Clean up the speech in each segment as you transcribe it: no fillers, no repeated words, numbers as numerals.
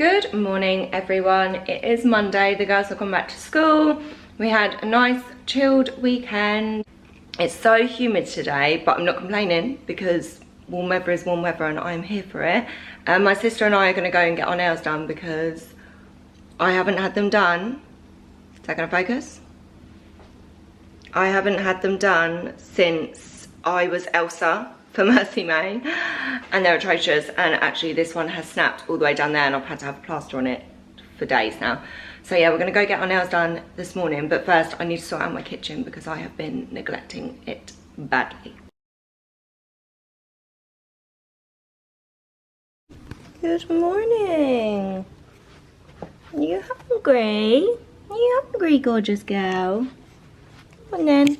Good morning everyone. It is Monday, the girls have gone back to school. We had a nice chilled weekend. It's so humid today, but I'm not complaining because warm weather is warm weather and I'm here for it. My sister and I are going to go and get our nails done because I haven't had them done. Is that going to focus? I haven't had them done since I was Elsa for Mercy May, and they're atrocious, and actually this one has snapped all the way down there and I've had to have a plaster on it for days now. So yeah, we're gonna go get our nails done this morning, but first I need to sort out my kitchen because I have been neglecting it badly. Good morning. Are you hungry? Are you hungry, gorgeous girl? Come on then.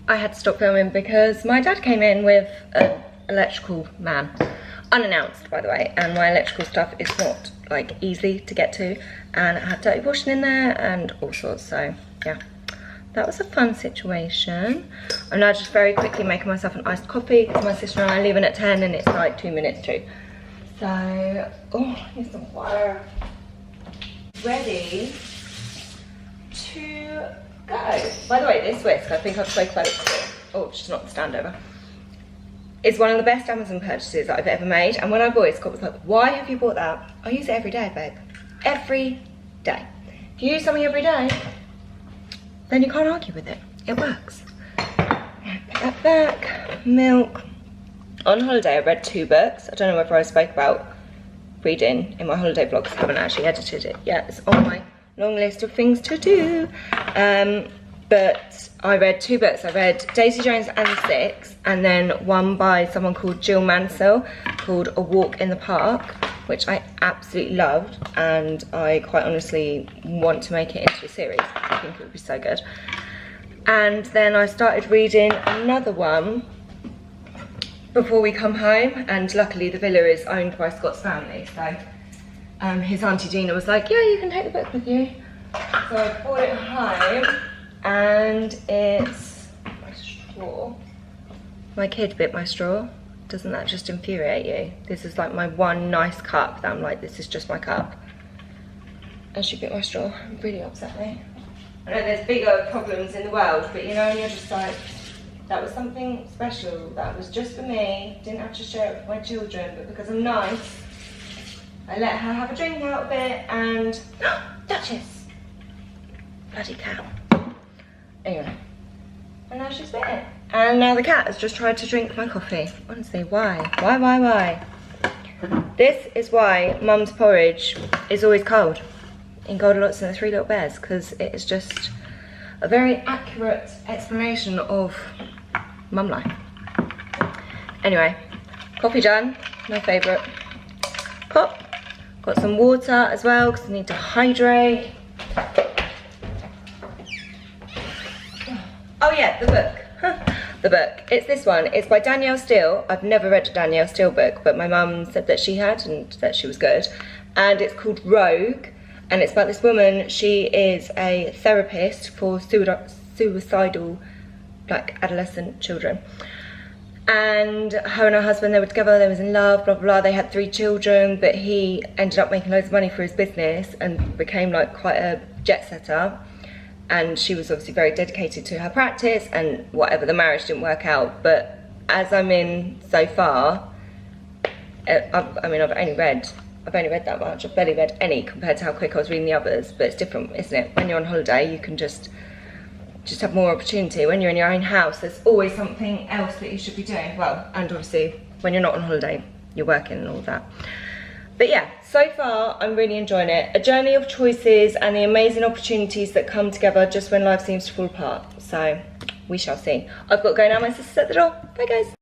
I had to stop filming because my dad came in with an electrical man, unannounced by the way, and my electrical stuff is not like easy to get to, and I had dirty washing in there and all sorts. So yeah, that was a fun situation. I'm now just very quickly making myself an iced coffee because my sister and I are leaving at 10 and it's like 2 minutes to. So, oh, here's some water. Ready to go. By the way, this whisk, I think I've spoken about it before. Oh, just knocked the stand over. It's one of the best Amazon purchases that I've ever made. And when I bought it, Scott was like, why have you bought that? I use it every day, babe. Every day. If you use something every day, then you can't argue with it. It works. Put that back. Milk. On holiday, I read 2 books. I don't know whether I spoke about reading in my holiday vlogs. I haven't actually edited it yet. It's on my long list of things to do. But I read 2 books. I read Daisy Jones and the Six, and then one by someone called Jill Mansell called A Walk in the Park, which I absolutely loved, and I quite honestly want to make it into a series. I think it would be so good. And then I started reading another one before we come home, and luckily the villa is owned by Scott's family, so his auntie Gina was like, yeah, you can take the book with you. So I brought it home, and it's my straw. My kid bit my straw. Doesn't that just infuriate you? This is like my one nice cup that I'm like, this is just my cup. And she bit my straw. It really upset me. I know there's bigger problems in the world, but you know, and you're just like, that was something special. That was just for me. Didn't have to share it with my children, but because I'm nice, I let her have a drink out of it, and Duchess! Bloody cow. Anyway, and now she's bit it. And now the cat has just tried to drink my coffee. Honestly, why? Why? This is why Mum's porridge is always cold in Goldilocks and the Three Little Bears, because it is just a very accurate explanation of mum life. Anyway, coffee done, my favourite. Pop. Got some water as well because I need to hydrate. Oh yeah, the book. The book. It's this one. It's by Danielle Steele. I've never read a Danielle Steele book, but my mum said that she had and that she was good. And it's called Rogue, and it's about this woman. She is a therapist for suicidal, like, adolescent children. And her and her husband, they were together, they was in love, blah, blah, blah. They had 3 children, but he ended up making loads of money for his business and became like quite a jet setter. And she was obviously very dedicated to her practice, and whatever, the marriage didn't work out. But as I'm in so far, I've only read that much. I've barely read any compared to how quick I was reading the others, but it's different, isn't it? When you're on holiday, you can just have more opportunity. When you're in your own house, there's always something else that you should be doing. Well, and obviously when you're not on holiday, you're working and all that. But yeah, so far I'm really enjoying it. A journey of choices and the amazing opportunities that come together just when life seems to fall apart. So we shall see. I've got to go now, my sister's at the door. Bye guys.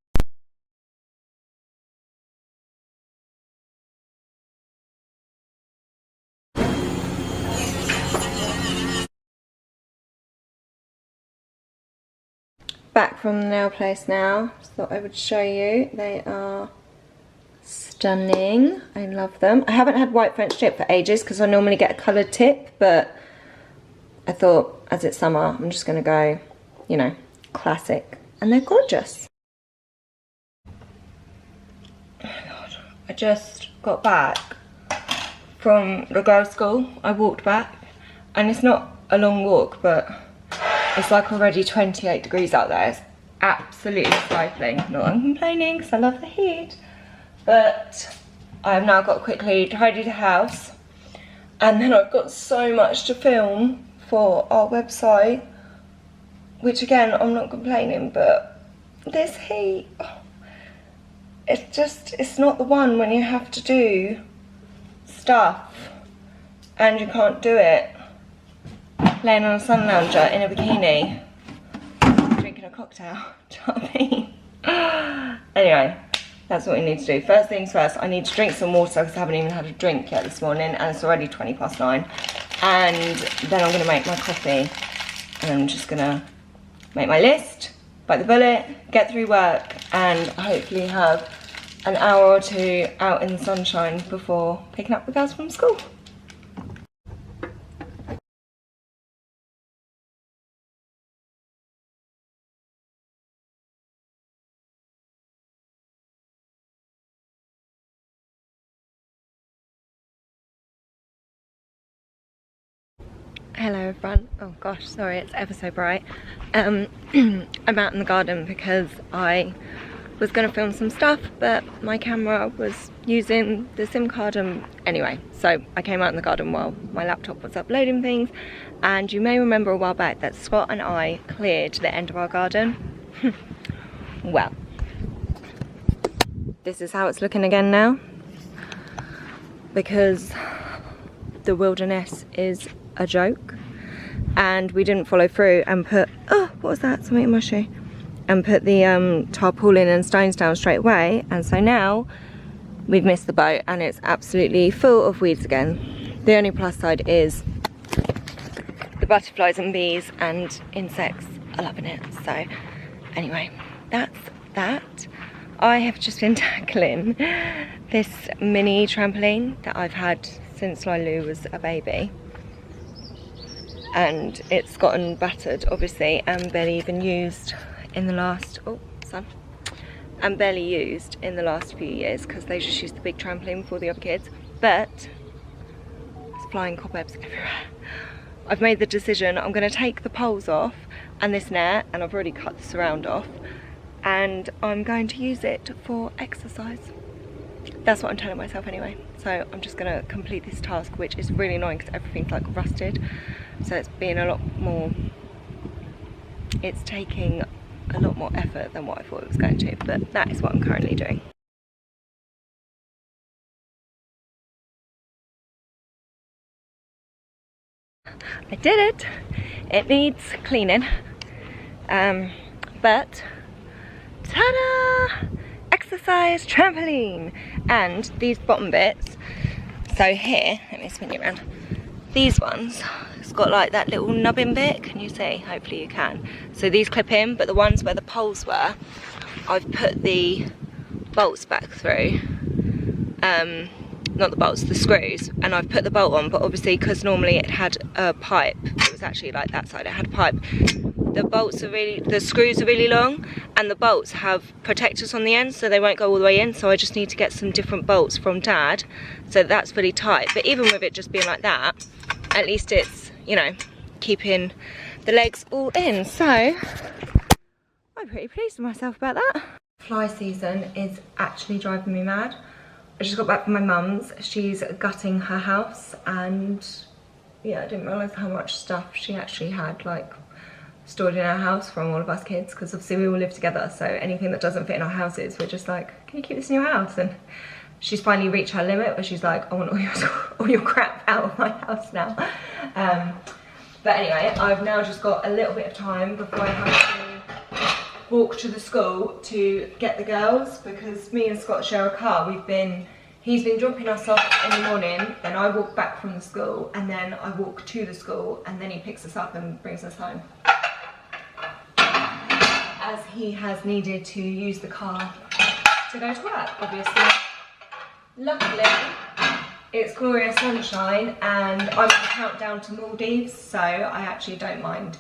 Back from the nail place now. Just thought I would show you. They are stunning. I love them. I haven't had white French tip for ages because I normally get a coloured tip, but I thought as it's summer, I'm just going to go, you know, classic. And they're gorgeous. I just got back from the girls' school. I walked back, and it's not a long walk, but it's like already 28 degrees out there. It's absolutely stifling. Not I'm complaining because I love the heat, but I've now got to quickly tidy the house, and then I've got so much to film for our website, which again, I'm not complaining, but this heat, it's not the one when you have to do stuff and you can't do it laying on a sun lounger in a bikini drinking a cocktail. Do you know what I mean? Anyway, that's what we need to do. First things first, I need to drink some water because I haven't even had a drink yet this morning, and it's already 9:20, and then I'm going to make my coffee, and I'm just going to make my list, bite the bullet, get through work, and hopefully have an hour or two out in the sunshine before picking up the girls from school. Hello everyone. Oh gosh, sorry, it's ever so bright. I'm out in the garden because I was going to film some stuff, but my camera was using the SIM card, and anyway, so I came out in the garden while my laptop was uploading things. And you may remember a while back that Scott and I cleared the end of our garden. Well, this is how it's looking again now, because the wilderness is a joke, and we didn't follow through and put, oh, what was that, something in my shoe, and put the tarpaulin and stones down straight away, and so now we've missed the boat and it's absolutely full of weeds again. The only plus side is the butterflies and bees and insects are loving it. So anyway, that's that. I have just been tackling this mini trampoline that I've had since Lulu was a baby, and it's gotten battered obviously and barely even used in the last, and barely used in the last few years because they just used the big trampoline for the other kids, but there's flying cobwebs everywhere. I've made the decision I'm going to take the poles off and this net, and I've already cut the surround off, and I'm going to use it for exercise. That's what I'm telling myself anyway. So I'm just going to complete this task, which is really annoying because everything's like rusted, so it's being a lot more, it's taking a lot more effort than what I thought it was going to, but that is what I'm currently doing. I did it. It needs cleaning, but ta-da! Exercise trampoline. And these bottom bits, so here, let me spin you around, these ones, it's got like that little nubbin bit, can you see? Hopefully you can. So these clip in, but the ones where the poles were, I've put the bolts back through, not the bolts, the screws, and I've put the bolt on, but obviously because normally it had a pipe, it was actually like that side, it had a pipe. The screws are really long, and the bolts have protectors on the end, so they won't go all the way in, so I just need to get some different bolts from Dad, so that's pretty tight. But even with it just being like that, at least it's, you know, keeping the legs all in, so I'm pretty pleased with myself about that. Fly season is actually driving me mad. I just got back from my mum's. She's gutting her house, and yeah, I didn't realise how much stuff she actually had like stored in our house from all of us kids, because obviously we all live together, so anything that doesn't fit in our houses, we're just like, can you keep this in your house? And she's finally reached her limit where she's like, I want all your crap out of my house now. But anyway, I've now just got a little bit of time before I have to walk to the school to get the girls, because me and Scott share a car. He's been dropping us off in the morning, then I walk back from the school, and then I walk to the school, and then he picks us up and brings us home, as he has needed to use the car to go to work, obviously. Luckily, it's glorious sunshine, and I'm on the countdown to Maldives, so I actually don't mind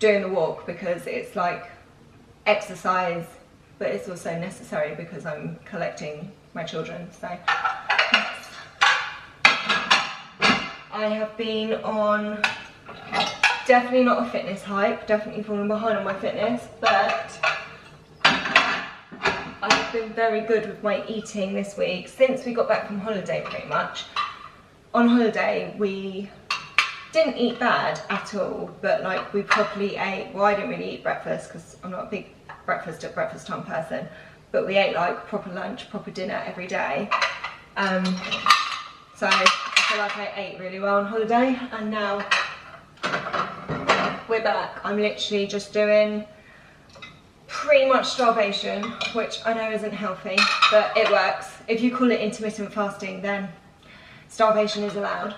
doing the walk, because it's like exercise, but it's also necessary because I'm collecting my children. So I have been on, definitely not a fitness hype, definitely falling behind on my fitness, but I've been very good with my eating this week since we got back from holiday pretty much. On holiday we didn't eat bad at all, but like we properly ate, well I didn't really eat breakfast because I'm not a big breakfast at breakfast time person, but we ate like proper lunch, proper dinner every day. So I feel like I ate really well on holiday, and now we're back. I'm literally just doing pretty much starvation, which I know isn't healthy, but it works. If you call it intermittent fasting, then starvation is allowed.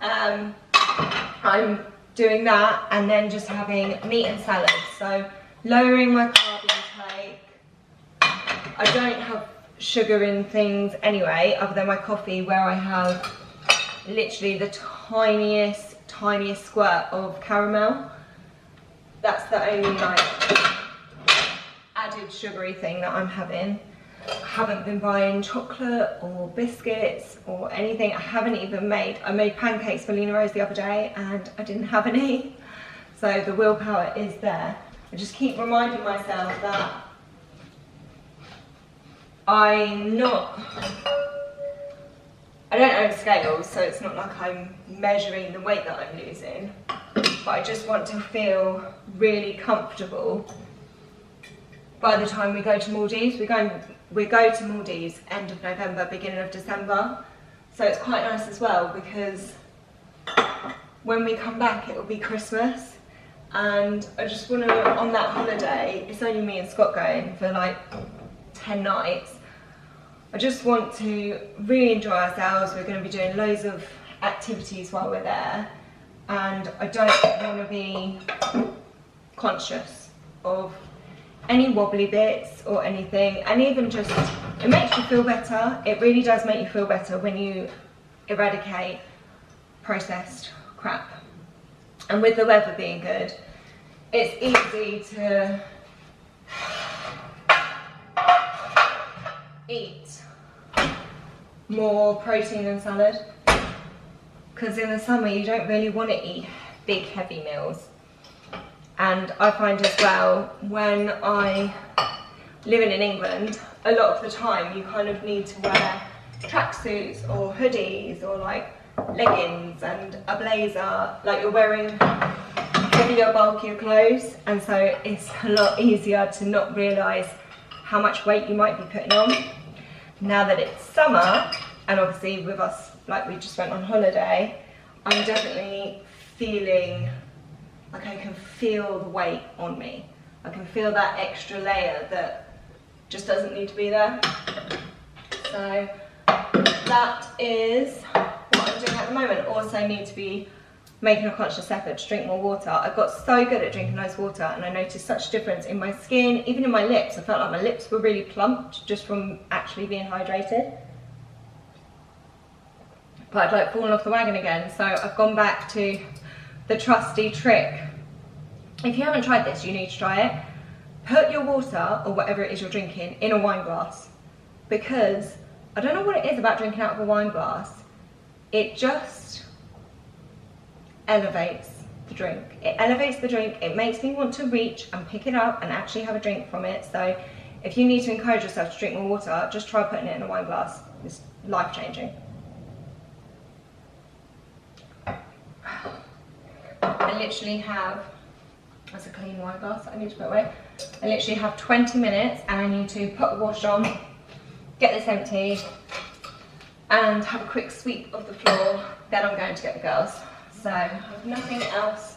I'm doing that and then just having meat and salad, so lowering my carb intake. I don't have sugar in things anyway, other than my coffee, where I have literally the tiniest squirt of caramel. That's the only like added sugary thing that I'm having. I haven't been buying chocolate or biscuits or anything. I haven't even I made pancakes for Lena Rose the other day and I didn't have any. So the willpower is there. I just keep reminding myself that I don't own scales, so it's not like I'm measuring the weight that I'm losing, but I just want to feel really comfortable by the time we go to Maldives. We go to Maldives end of November, beginning of December, so it's quite nice as well because when we come back it will be Christmas, and I just want to, on that holiday, it's only me and Scott going for like 10 nights. I just want to really enjoy ourselves. We're going to be doing loads of activities while we're there, and I don't want to be conscious of any wobbly bits or anything. And even just, it makes you feel better. It really does make you feel better when you eradicate processed crap. And with the weather being good, it's easy to eat more protein than salad, because in the summer you don't really want to eat big heavy meals. And I find as well, when I living in England, a lot of the time you kind of need to wear tracksuits or hoodies or like leggings and a blazer, like you're wearing heavier, bulkier clothes, and so it's a lot easier to not realise how much weight you might be putting on. Now that it's summer, and obviously with us, like we just went on holiday, I'm definitely feeling like I can feel the weight on me. I can feel that extra layer that just doesn't need to be there. So that is what I'm doing at the moment. Also need to be making a conscious effort to drink more water. I got so good at drinking loads of water, and I noticed such a difference in my skin, even in my lips. I felt like my lips were really plumped just from actually being hydrated. But I'd like fallen off the wagon again, so I've gone back to the trusty trick. If you haven't tried this, you need to try it. Put your water, or whatever it is you're drinking, in a wine glass. Because I don't know what it is about drinking out of a wine glass. It just elevates the drink. It elevates the drink. It makes me want to reach and pick it up and actually have a drink from it. So if you need to encourage yourself to drink more water, just try putting it in a wine glass. It's life-changing. I literally have, that's a clean wine glass I need to put away. I literally have 20 minutes and I need to put the wash on, get this empty, and have a quick sweep of the floor. Then I'm going to get the girls. So I have nothing else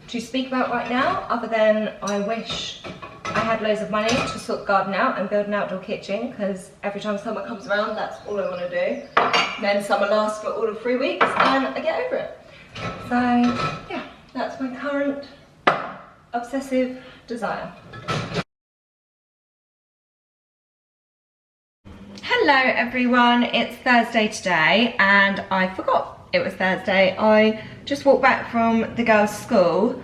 to speak about right now, other than I wish I had loads of money to sort the garden out and build an outdoor kitchen, because every time summer comes around, that's all I want to do. And then summer lasts for all of 3 weeks and I get over it. So yeah, that's my current obsessive desire. Hello everyone, it's Thursday today and I forgot it was Thursday. I just walked back from the girls' school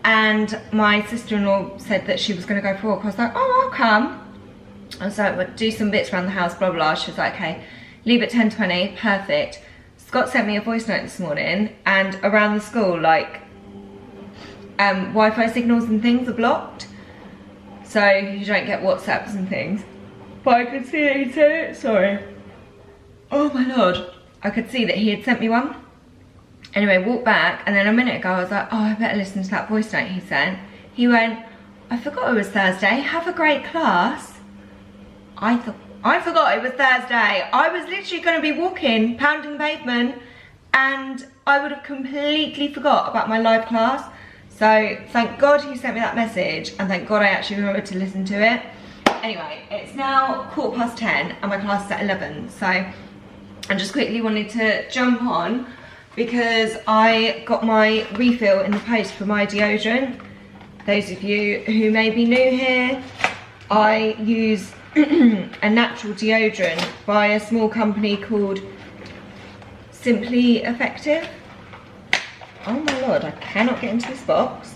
and my sister-in-law said that she was going to go for a walk. I was like, oh, I'll come. I was like, well, do some bits around the house, blah, blah. She was like, okay, leave at 10:20, perfect. Scott sent me a voice note this morning, and around the school, like, Wi-Fi signals and things are blocked, so you don't get WhatsApps and things. But I could see that he sent it, sorry. Oh my lord. I could see that he had sent me one. Anyway, walked back, and then a minute ago I was like, oh, I better listen to that voice note he sent. He went, I forgot it was Thursday, have a great class. I forgot it was Thursday. I was literally going to be walking, pounding the pavement, and I would have completely forgot about my live class. So thank God he sent me that message, and thank God I actually remembered to listen to it. Anyway, it's now 10:15 and my class is at 11, so I just quickly wanted to jump on because I got my refill in the post for my deodorant. Those of you who may be new here, I use a natural deodorant by a small company called Simply Effective. Oh my lord, I cannot get into this box.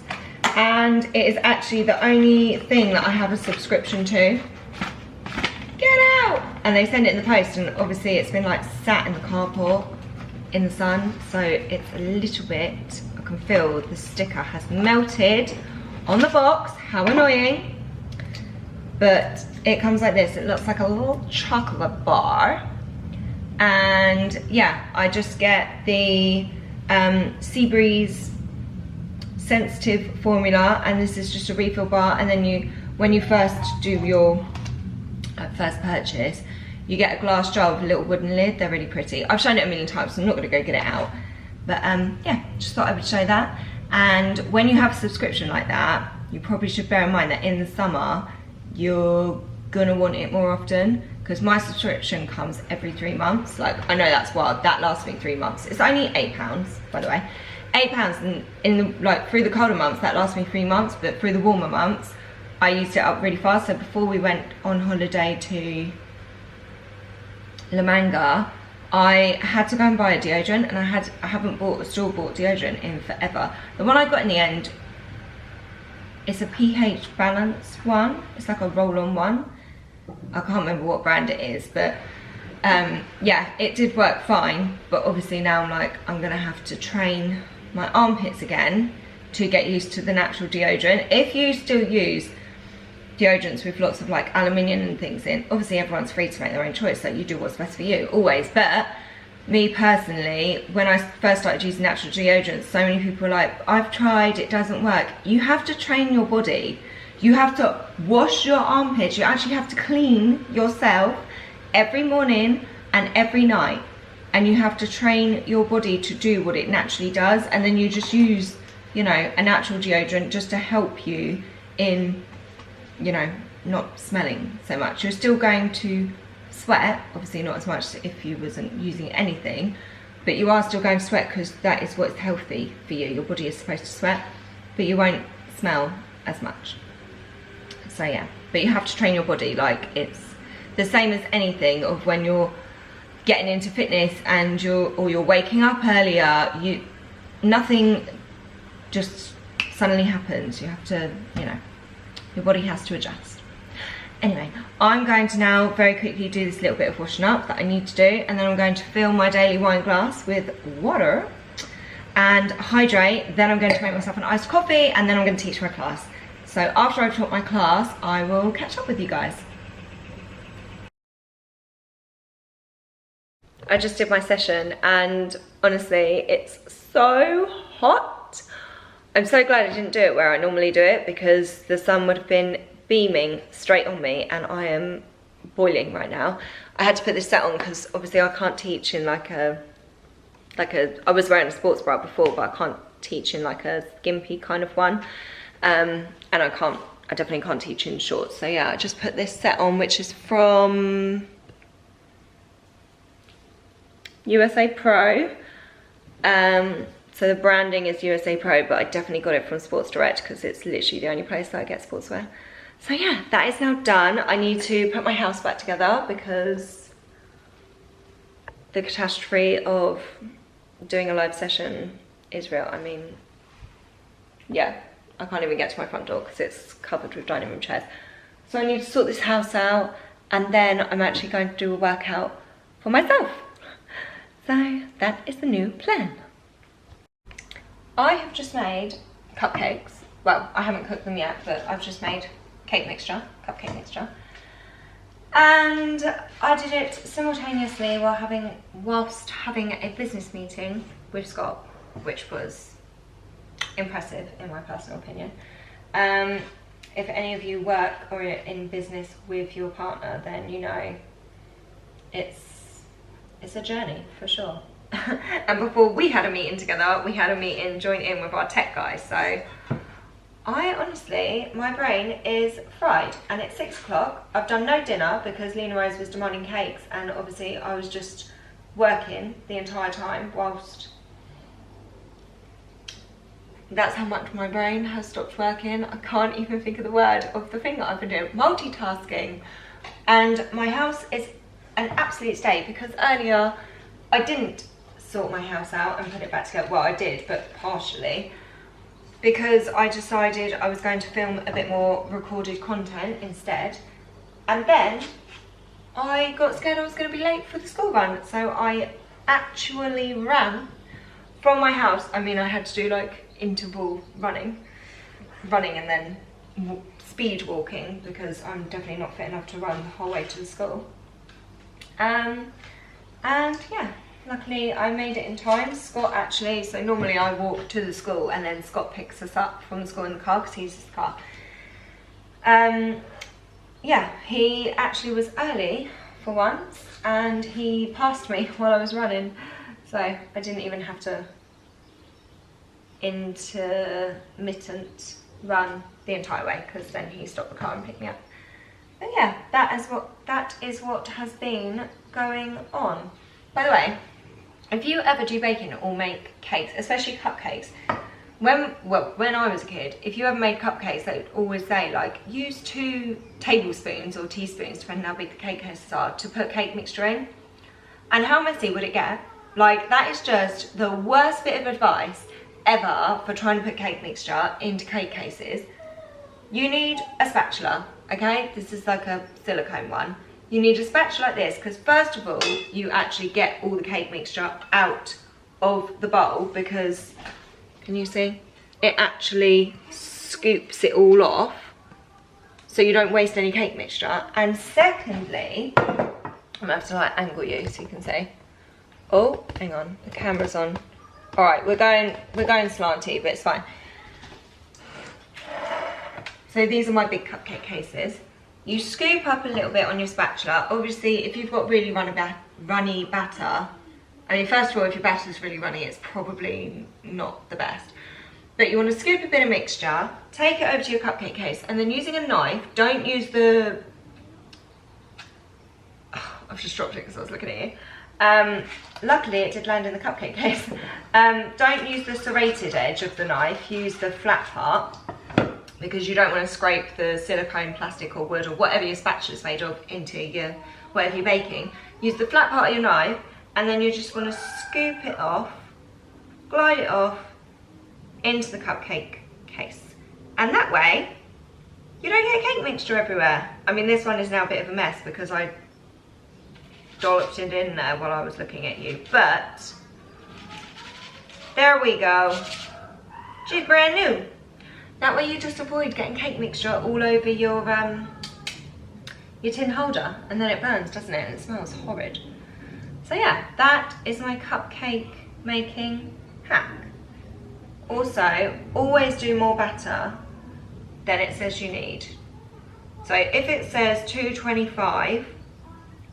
And it is actually the only thing that I have a subscription to. Get out! And they send it in the post, and obviously it's been like sat in the carport in the sun, so it's a little bit, I can feel the sticker has melted on the box. How annoying. But it comes like this. It looks like a little chocolate bar. And yeah, I just get the Seabreeze sensitive formula, and this is just a refill bar, and then when you first do your first purchase, you get a glass jar with a little wooden lid. They're really pretty. I've shown it a million times, so I'm not going to go get it out, but yeah, just thought I would show that. And when you have a subscription like that, you probably should bear in mind that in the summer you're gonna want it more often, because my subscription comes every 3 months. Like, I know that's wild, that lasts me 3 months. It's only £8, by the way. £8, and in the, like, through the colder months that lasts me 3 months, but through the warmer months I used it up really fast. So before we went on holiday to La Manga, I had to go and buy a deodorant, and I haven't bought a store-bought deodorant in forever. The one I got in the end, it's a pH balance one. It's like a roll-on one. I can't remember what brand it is, but yeah, it did work fine. But obviously now I'm like, I'm gonna have to train my armpits again to get used to the natural deodorant. If you still use deodorants with lots of like aluminium and things in, obviously everyone's free to make their own choice, like you do what's best for you, always. But me personally, when I first started using natural deodorants, so many people were like, I've tried, it doesn't work. You have to train your body. You have to wash your armpits. You actually have to clean yourself every morning and every night. And you have to train your body to do what it naturally does. And then you just use, you know, a natural deodorant just to help you in, you know, not smelling so much. You're still going to sweat, obviously not as much as if you wasn't using anything, but you are still going to sweat because that is what's healthy for you. Your body is supposed to sweat, but you won't smell as much. So yeah, but you have to train your body. Like, it's the same as anything of when you're getting into fitness and you're waking up earlier, nothing just suddenly happens. You have to, you know, your body has to adjust. Anyway, I'm going to now very quickly do this little bit of washing up that I need to do, and then I'm going to fill my daily wine glass with water and hydrate. Then I'm going to make myself an iced coffee, and then I'm going to teach my class. So after I've taught my class, I will catch up with you guys. I just did my session, and honestly, it's so hot. I'm so glad I didn't do it where I normally do it, because the sun would have been beaming straight on me, and I am boiling right now. I had to put this set on because obviously I can't teach in like a, I was wearing a sports bra before, but I can't teach in like a skimpy kind of one. And I definitely can't teach in shorts. So yeah, I just put this set on, which is from USA Pro. So the branding is USA Pro, but I definitely got it from Sports Direct because it's literally the only place that I get sportswear. So yeah, that is now done. I need to put my house back together because the catastrophe of doing a live session is real. I mean, yeah, I can't even get to my front door because it's covered with dining room chairs. So I need to sort this house out, and then I'm actually going to do a workout for myself. So that is the new plan. I have just made cupcakes. Well, I haven't cooked them yet, but I've just made cupcake mixture. And I did it simultaneously whilst having a business meeting with Scott, which was impressive in my personal opinion. If any of you work or are in business with your partner, then you know it's a journey for sure. And before we had a meeting together, we had a meeting joined in with our tech guys. So I honestly, my brain is fried, and it's 6 o'clock. I've done no dinner because Lena Rose was demanding cakes, and obviously I was just working the entire time whilst. That's how much my brain has stopped working. I can't even think of the word of the thing that I've been doing. Multitasking. And my house is an absolute state because earlier I didn't sort my house out and put it back together. Well, I did, but partially. Because I decided I was going to film a bit more recorded content instead. And then I got scared I was going to be late for the school run. So I actually ran from my house. I mean, I had to do like interval running and then speed walking because I'm definitely not fit enough to run the whole way to the school. And yeah, luckily I made it in time. Scott actually, so normally I walk to the school and then Scott picks us up from the school in the car because he uses the car. Yeah, he actually was early for once and he passed me while I was running, so I didn't even have to intermittent run the entire way because then he stopped the car and picked me up. But yeah, that is what has been going on. By the way, if you ever do baking or make cakes, especially cupcakes, when I was a kid, if you ever made cupcakes, they would always say like use 2 tablespoons or teaspoons, depending how big the cake cases are, to put cake mixture in. And how messy would it get? Like, that is just the worst bit of advice ever for trying to put cake mixture into cake cases. You need a spatula, okay? This is like a silicone one. You need a spatula like this because first of all, you actually get all the cake mixture out of the bowl because, can you see? It actually scoops it all off so you don't waste any cake mixture. And secondly, I'm gonna have to like angle you so you can see. Oh, hang on, the camera's on. All right, we're going slanty, but it's fine. So these are my big cupcake cases. You scoop up a little bit on your spatula. Obviously, if you've got really runny batter, I mean, first of all, if your batter is really runny, it's probably not the best. But you want to scoop a bit of mixture, take it over to your cupcake case, and then using a knife, don't use the... Oh, I've just dropped it because I was looking at you. Luckily it did land in the cupcake case. Don't use the serrated edge of the knife, use the flat part because you don't want to scrape the silicone, plastic or wood or whatever your spatula is made of into your whatever you're baking. Use the flat part of your knife and then you just want to scoop it off, glide it off into the cupcake case. And that way you don't get cake mixture everywhere. I mean, this one is now a bit of a mess because I dolloped it in there while I was looking at you, but there we go. She's brand new. That way you just avoid getting cake mixture all over your tin holder, and then it burns, doesn't it? And it smells horrid. So yeah, that is my cupcake making hack. Also, always do more batter than it says you need. So if it says 225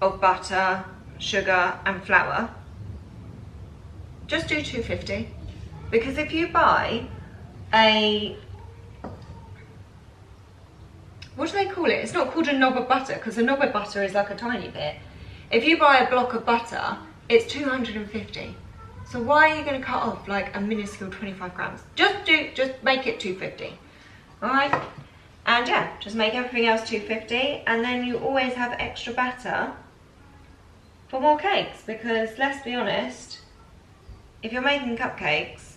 of butter, sugar and flour, just do 250. Because if you buy a, what do they call it? It's not called a knob of butter because a knob of butter is like a tiny bit. If you buy a block of butter, it's 250. So why are you going to cut off like a minuscule 25 grams? Just make it 250. All right? And yeah, just make everything else 250, and then you always have extra batter for more cakes, because let's be honest, if you're making cupcakes,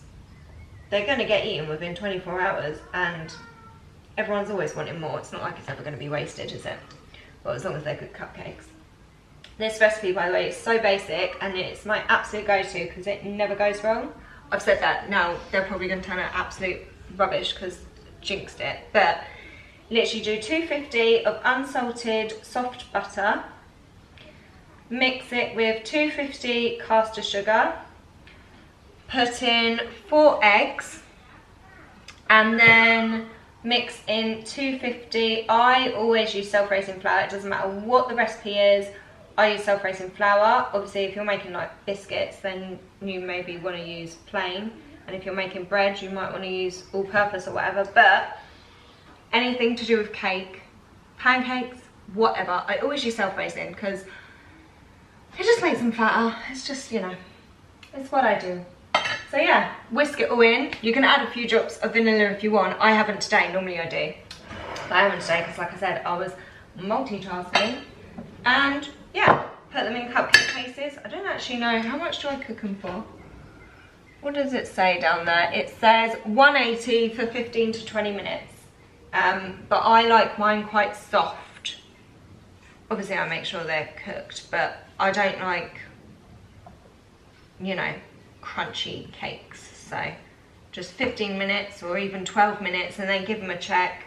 they're going to get eaten within 24 hours and everyone's always wanting more. It's not like it's ever going to be wasted, is it? Well, as long as they're good cupcakes. This recipe, by the way, is so basic and it's my absolute go-to because it never goes wrong. I've said that, now they're probably going to turn out absolute rubbish because jinxed it. But literally do 250 of unsalted soft butter. Mix it with 250 caster sugar. Put in 4 eggs. And then mix in 250, I always use self-raising flour. It doesn't matter what the recipe is. I use self-raising flour. Obviously, if you're making like biscuits, then you maybe want to use plain. And if you're making bread, you might want to use all-purpose or whatever. But anything to do with cake, pancakes, whatever, I always use self-raising because it just makes them flatter. It's just, you know, it's what I do. So yeah, whisk it all in. You can add a few drops of vanilla if you want. I haven't today, normally I do. But I haven't today because, like I said, I was multitasking. And yeah, put them in cupcake cases. I don't actually know, how much do I cook them for? What does it say down there? It says 180 for 15 to 20 minutes. But I like mine quite soft. Obviously I make sure they're cooked, but I don't like, you know, crunchy cakes. So just 15 minutes or even 12 minutes and then give them a check.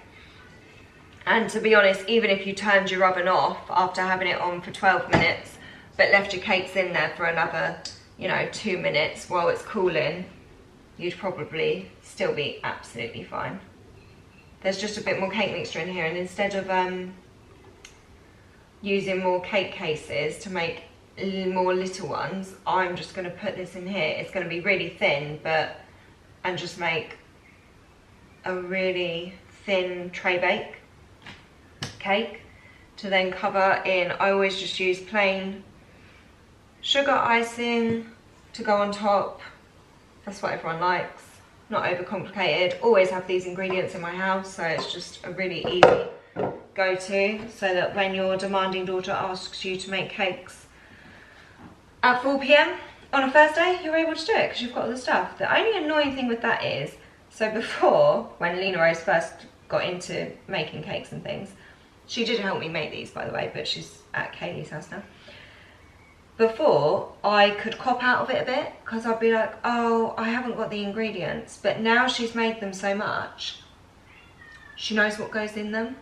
And to be honest, even if you turned your oven off after having it on for 12 minutes, but left your cakes in there for another, you know, 2 minutes while it's cooling, you'd probably still be absolutely fine. There's just a bit more cake mixture in here, and instead of using more cake cases to make more little ones, I'm just going to put this in here. It's going to be really thin, and just make a really thin tray bake cake to then cover in. I always just use plain sugar icing to go on top. That's what everyone likes, not overcomplicated. Always have these ingredients in my house, so it's just a really easy go-to, so that when your demanding daughter asks you to make cakes at 4 PM on a Thursday, you're able to do it because you've got all the stuff. The only annoying thing with that is, so before, when Lena Rose first got into making cakes and things, she did help me make these, by the way, but she's at Kaylee's house now. Before, I could cop out of it a bit because I'd be like, oh, I haven't got the ingredients. But now she's made them so much, she knows what goes in them.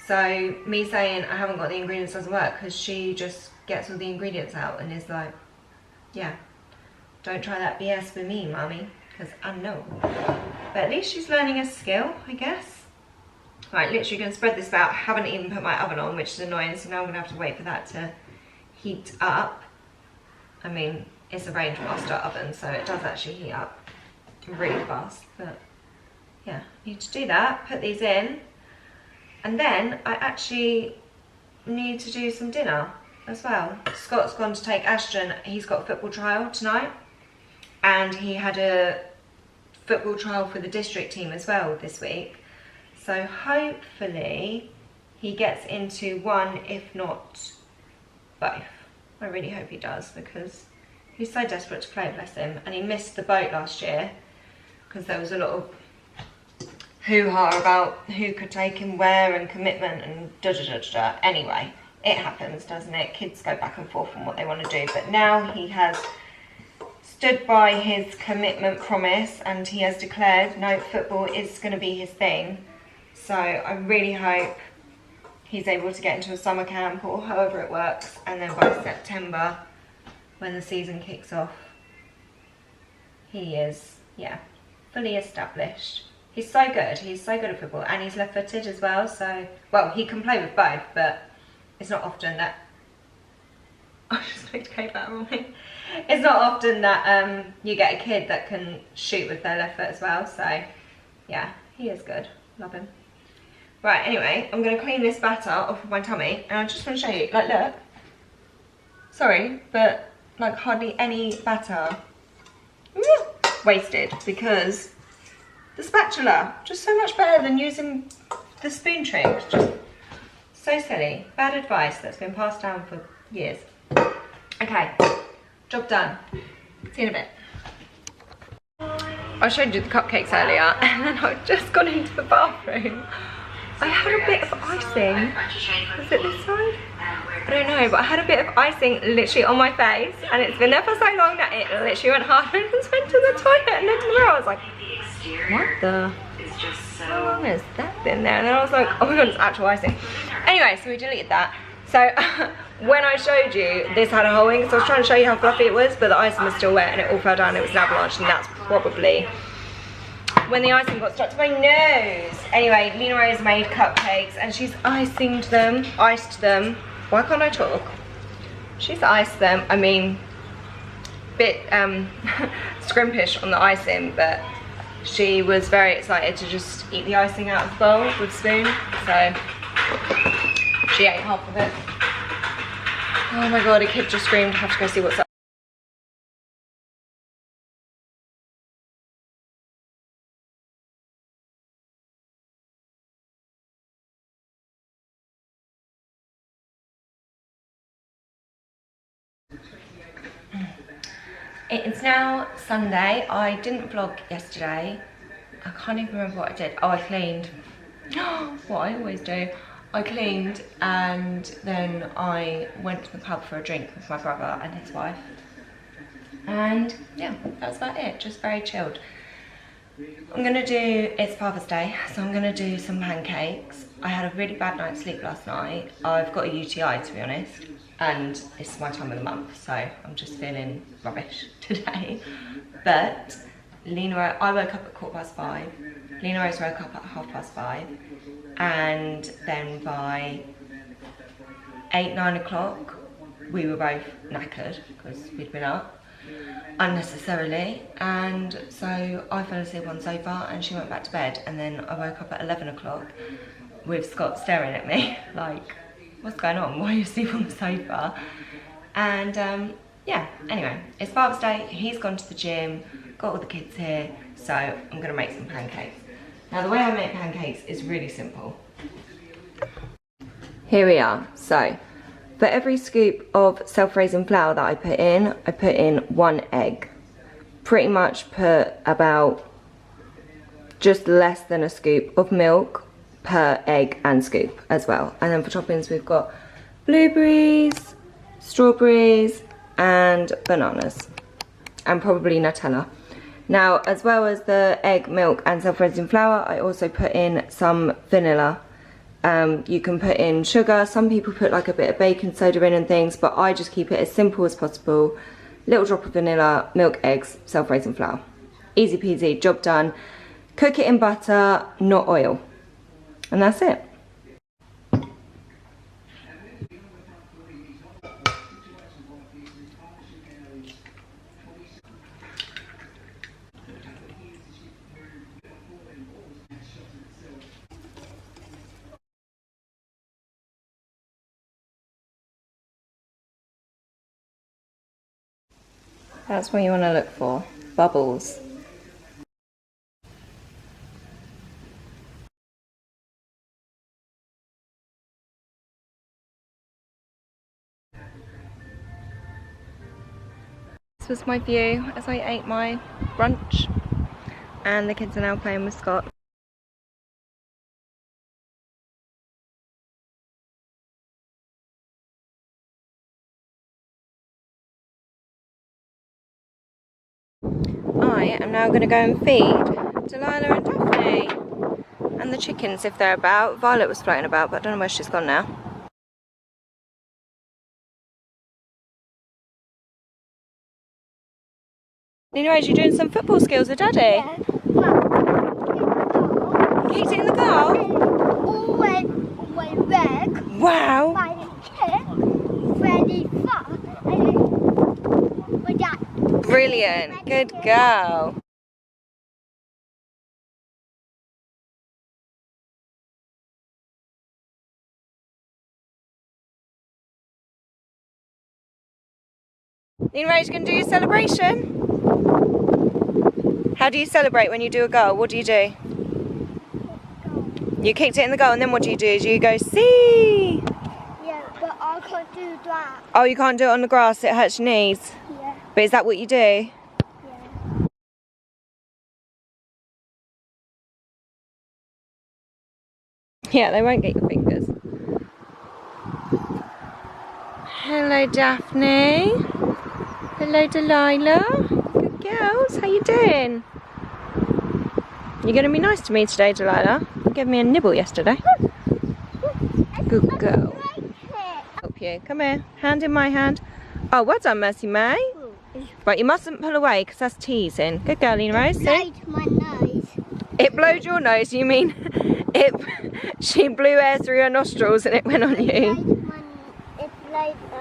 So me saying I haven't got the ingredients doesn't work because she just gets all the ingredients out and is like, yeah, don't try that BS with me, mummy, because I know. But at least she's learning a skill, I guess. Right, literally going to spread this out. I haven't even put my oven on, which is annoying, so now I'm going to have to wait for that to heat up. I mean, it's a range master oven, so it does actually heat up really fast, but yeah, need to do that, put these in, and then I actually need to do some dinner as well. Scott's gone to take Ashton. He's got a football trial tonight, and he had a football trial for the district team as well this week. So hopefully he gets into one, if not both. I really hope he does because he's so desperate to play, bless him. And he missed the boat last year because there was a lot of hoo-ha about who could take him where and commitment and da-da-da-da-da. Anyway, it happens, doesn't it? Kids go back and forth on what they want to do. But now he has stood by his commitment promise and he has declared, no, football is going to be his thing. So I really hope he's able to get into a summer camp or however it works, and then by September, when the season kicks off, he is, yeah, fully established. He's so good at football, and he's left-footed as well, so, well, he can play with both, but it's not often that, I just picked Kate back on me. It's not often that you get a kid that can shoot with their left foot as well, so, yeah, he is good, love him. Right, anyway, I'm going to clean this batter off of my tummy, and I just want to show you, like, look. Sorry, but, like, hardly any batter wasted, because the spatula, just so much better than using the spoon trick. Just so silly. Bad advice that's been passed down for years. Okay, job done. See you in a bit. I showed you the cupcakes earlier, and then I've just gone into the bathroom. I had a bit of icing. Was it this side? I don't know, but I had a bit of icing literally on my face, and it's been there for so long that it literally went hard and just went to the toilet and looked in the mirror. I was like, what the? How long has that been there? And then I was like, oh my god, it's actual icing. Anyway, so we deleted that. So when I showed you, this had a hole in, so I was trying to show you how fluffy it was, but the icing was still wet and it all fell down. It was an avalanche, and that's probably when the icing got stuck to my nose. Anyway, Lena Rose made cupcakes and she's iced them. Why can't I talk? She's iced them. I mean, bit scrimpish on the icing, but she was very excited to just eat the icing out of the bowl with a spoon. So she ate half of it. Oh my god, a kid just screamed. I have to go see what's up. It's now Sunday. I didn't vlog yesterday. I can't even remember what I did. Oh, I cleaned. What I always do. I cleaned and then I went to the pub for a drink with my brother and his wife. And yeah, that was about it. Just very chilled. I'm gonna do, it's Father's Day, so I'm gonna do some pancakes. I had a really bad night's sleep last night. I've got a UTI, to be honest, and it's my time of the month, so I'm just feeling rubbish today. But I woke up at 5:15. Lena Rose woke up at 5:30, and then by 8-9 o'clock we were both knackered because we'd been up unnecessarily, and so I fell asleep on the sofa and she went back to bed, and then I woke up at 11 o'clock with Scott staring at me like, what's going on, why are you asleep on the sofa? And yeah, anyway, it's Father's Day, he's gone to the gym, got all the kids here, so I'm gonna make some pancakes. Now the way I make pancakes is really simple. Here we are. So for every scoop of self-raising flour that I put in 1 egg. Pretty much put about just less than a scoop of milk per egg and scoop as well. And then for toppings we've got blueberries, strawberries and bananas, and probably Nutella. Now, as well as the egg, milk and self-raising flour, I also put in some vanilla. You can put in sugar, some people put like a bit of baking soda in and things, but I just keep it as simple as possible. Little drop of vanilla, milk, eggs, self-raising flour. Easy peasy, job done. Cook it in butter, not oil. And that's it. That's what you want to look for, bubbles. This was my view as I ate my brunch, and the kids are now playing with Scott. I am now going to go and feed Delilah and Daphne and the chickens if they're about. Violet was floating about, but I don't know where she's gone now. Anyways, you're doing some football skills with Daddy? Yeah. Kicked it in the goal? All went back. Wow. By the kick, Freddy fought, and then my dad. Brilliant. Good girl. Anyways, you can do your celebration. How do you celebrate when you do a goal? What do you do? You kicked it in the goal, and then what do? Do you go, see? Yeah, but I can't do that. Oh, you can't do it on the grass, it hurts your knees. Yeah, But is that what you do? yeah. Yeah, they won't get your fingers. Hello, Daphne. Hello, Delilah. Good girls. How you doing? You're going to be nice to me today, Delilah. You gave me a nibble yesterday. Good girl. Help you. Come here. Hand in my hand. Oh, well done, Mercy May. Right, you mustn't pull away because that's teasing. Good girl, Lena Rose. See? My nose. It blowed your nose. You mean she blew air through her nostrils and it went on you?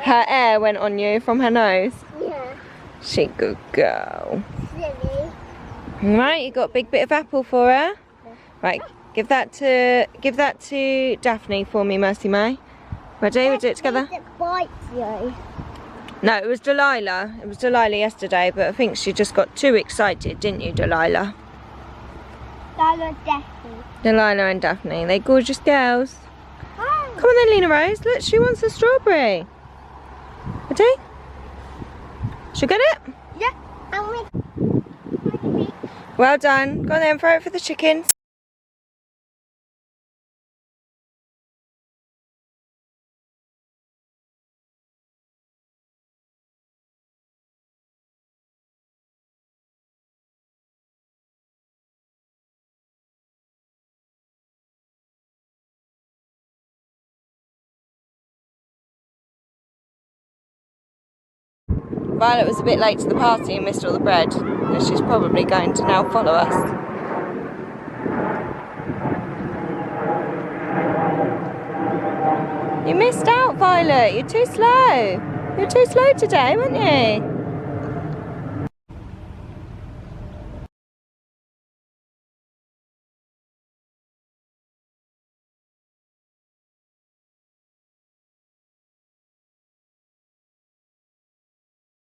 Her air went on you from her nose. Yeah. She good girl. Silly. Right, you got a big bit of apple for her. Right, give that to Daphne for me, Mercy May. Ready? We'll do it together. It bites you. No, it was Delilah. It was Delilah yesterday, but I think she just got too excited, didn't you, Delilah? Delilah and Daphne. They're gorgeous girls. Oh. Come on then, Lena Rose. Look, she wants a strawberry. Ready? She'll get it? Yeah. Well done. Go on then, throw it for the chickens. Violet was a bit late to the party and missed all the bread, so she's probably going to now follow us. You missed out, Violet. You're too slow. You're too slow today, weren't you?